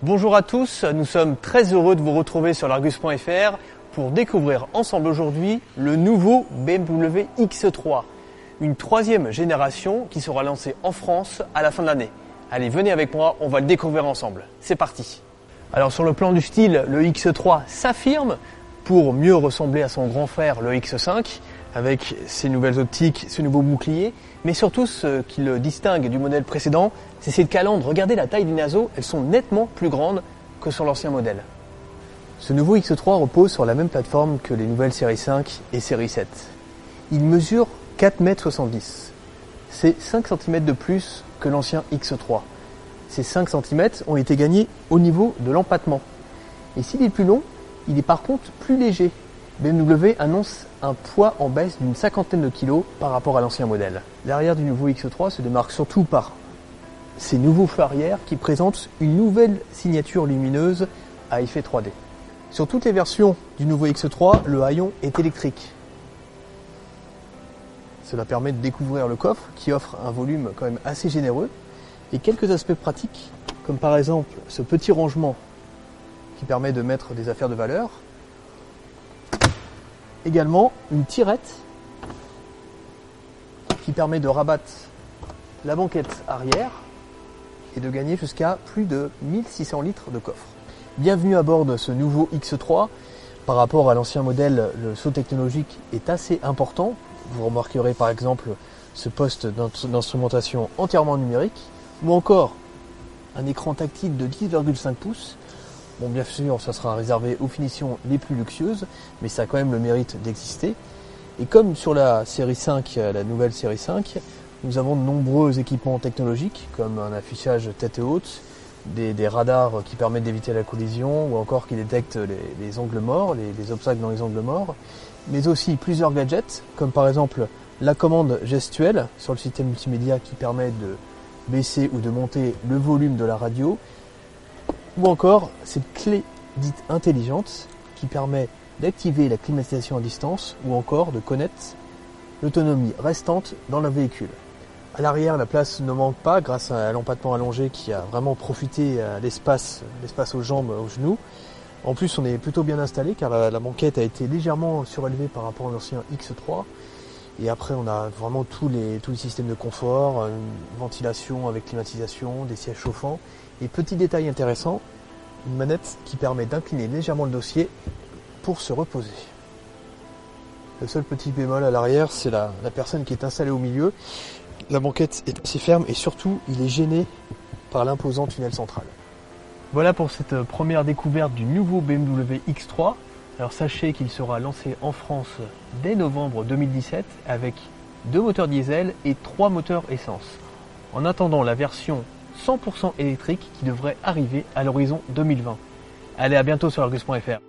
Bonjour à tous, nous sommes très heureux de vous retrouver sur l'Argus.fr pour découvrir ensemble aujourd'hui le nouveau BMW X3, une troisième génération qui sera lancée en France à la fin de l'année. Allez, venez avec moi, on va le découvrir ensemble. C'est parti. Alors sur le plan du style, le X3 s'affirme pour mieux ressembler à son grand frère le X5 avec ses nouvelles optiques, ce nouveau bouclier, mais surtout ce qui le distingue du modèle précédent, c'est ses calandres. Regardez la taille des naseaux, elles sont nettement plus grandes que sur l'ancien modèle. Ce nouveau X3 repose sur la même plateforme que les nouvelles séries 5 et série 7. Il mesure 4,70 m. C'est 5 cm de plus que l'ancien X3. Ces 5 cm ont été gagnés au niveau de l'empattement. Et s'il est plus long, il est par contre plus léger. BMW annonce un poids en baisse d'une cinquantaine de kilos par rapport à l'ancien modèle. L'arrière du nouveau X3 se démarque surtout par ces nouveaux feux arrière qui présentent une nouvelle signature lumineuse à effet 3D. Sur toutes les versions du nouveau X3, le haillon est électrique. Cela permet de découvrir le coffre qui offre un volume quand même assez généreux et quelques aspects pratiques comme par exemple ce petit rangement qui permet de mettre des affaires de valeur. Également une tirette qui permet de rabattre la banquette arrière et de gagner jusqu'à plus de 1600 litres de coffre. Bienvenue à bord de ce nouveau X3. Par rapport à l'ancien modèle, le saut technologique est assez important. Vous remarquerez par exemple ce poste d'instrumentation entièrement numérique ou encore un écran tactile de 10,5 pouces. Bon, bien sûr, ça sera réservé aux finitions les plus luxueuses, mais ça a quand même le mérite d'exister. Et comme sur la série 5, la nouvelle série 5, nous avons de nombreux équipements technologiques, comme un affichage tête haute, des radars qui permettent d'éviter la collision, ou encore qui détectent les angles morts, les obstacles dans les angles morts, mais aussi plusieurs gadgets, comme par exemple la commande gestuelle sur le système multimédia qui permet de baisser ou de monter le volume de la radio, ou encore cette clé dite intelligente qui permet d'activer la climatisation à distance ou encore de connaître l'autonomie restante dans le véhicule. À l'arrière, la place ne manque pas grâce à l'empattement allongé qui a vraiment profité à l'espace aux jambes, aux genoux. En plus, on est plutôt bien installé car la banquette a été légèrement surélevée par rapport à l'ancien X3. Et après, on a vraiment tous les systèmes de confort, une ventilation avec climatisation, des sièges chauffants. Et petit détail intéressant, une manette qui permet d'incliner légèrement le dossier pour se reposer. Le seul petit bémol à l'arrière, c'est la personne qui est installée au milieu. La banquette est assez ferme et surtout, il est gêné par l'imposant tunnel central. Voilà pour cette première découverte du nouveau BMW X3. Alors sachez qu'il sera lancé en France dès novembre 2017 avec 2 moteurs diesel et 3 moteurs essence. En attendant la version 100% électrique qui devrait arriver à l'horizon 2020. Allez, à bientôt sur Argus.fr.